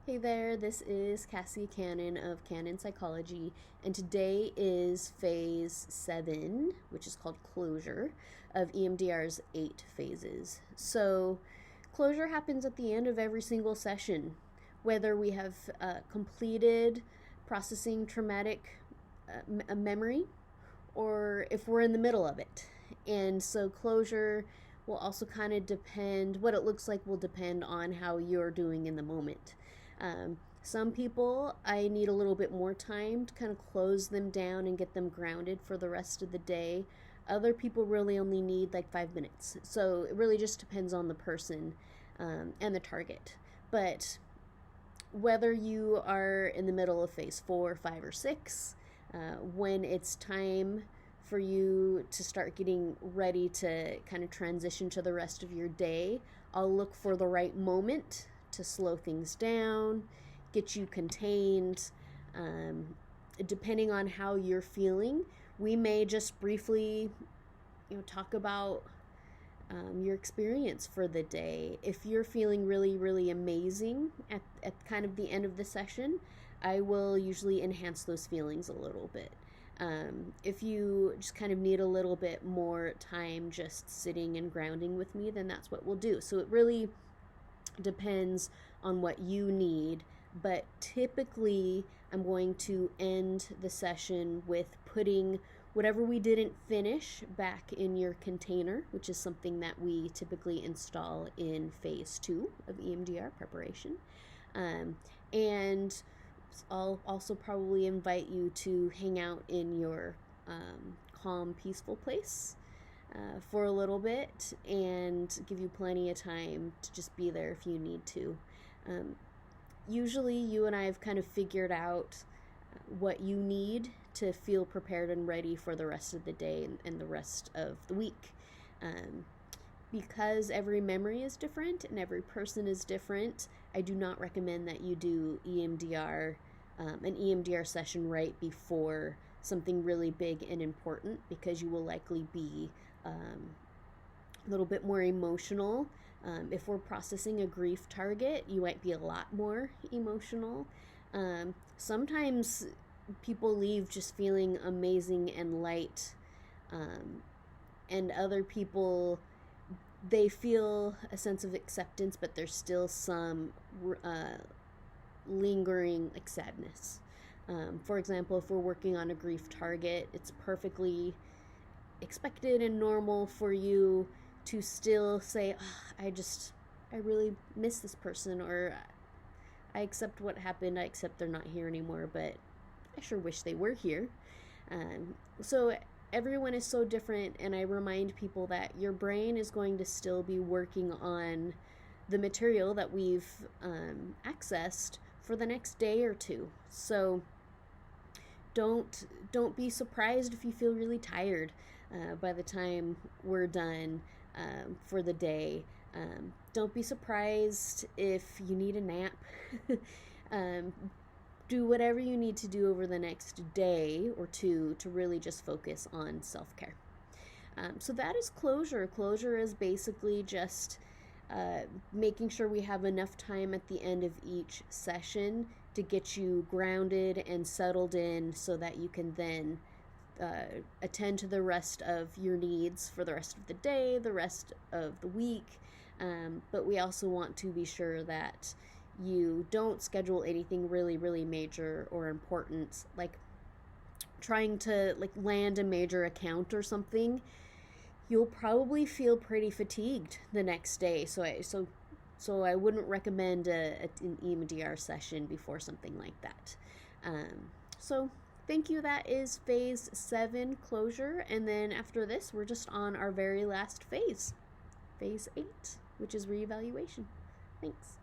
Hey there, this is Cassie Cannon of Cannon Psychology, and today is phase 7, which is called closure, of EMDR's 8 phases. So, closure happens at the end of every single session, whether we have completed processing traumatic memory or if we're in the middle of it. And so, closure will also kind of depend, what it looks like will depend on how you're doing in the moment. Some people, I need a little bit more time to kind of close them down and get them grounded for the rest of the day. Other people really only need like 5 minutes. So it really just depends on the person and the target. But whether you are in the middle of phase 4, 5, or 6, when it's time for you to start getting ready to kind of transition to the rest of your day, I'll look for the right moment to slow things down, get you contained. Depending on how you're feeling, we may just briefly, talk about your experience for the day. If you're feeling really, really amazing at kind of the end of the session, I will usually enhance those feelings a little bit. If you just kind of need a little bit more time just sitting and grounding with me, then that's what we'll do. So it really depends on what you need, but typically I'm going to end the session with putting whatever we didn't finish back in your container, which is something that we typically install in phase 2 of EMDR preparation. And I'll also probably invite you to hang out in your calm, peaceful place for a little bit and give you plenty of time to just be there if you need to. Usually you and I have kind of figured out what you need to feel prepared and ready for the rest of the day and the rest of the week. Because every memory is different and every person is different, I do not recommend that you do an EMDR session right before something really big and important, because you will likely be a little bit more emotional. If we're processing a grief target, you might be a lot more emotional. Sometimes people leave just feeling amazing and light, and other people, they feel a sense of acceptance, but there's still some lingering sadness. For example, if we're working on a grief target, it's perfectly expected and normal for you to still say, I really miss this person, or I accept what happened, I accept they're not here anymore, but I sure wish they were here. So everyone is so different, and I remind people that your brain is going to still be working on the material that we've accessed for the next day or two. So don't be surprised if you feel really tired by the time we're done for the day. Don't be surprised if you need a nap. Do whatever you need to do over the next day or two to really just focus on self-care. So that is closure. Closure is basically just making sure we have enough time at the end of each session to get you grounded and settled in so that you can then attend to the rest of your needs for the rest of the day, the rest of the week. But we also want to be sure that you don't schedule anything really, really major or important, like trying to land a major account or something. You'll probably feel pretty fatigued the next day. So I wouldn't recommend an EMDR session before something like that. So thank you. That is phase 7 closure. And then after this, we're just on our very last phase 8, which is reevaluation. Thanks.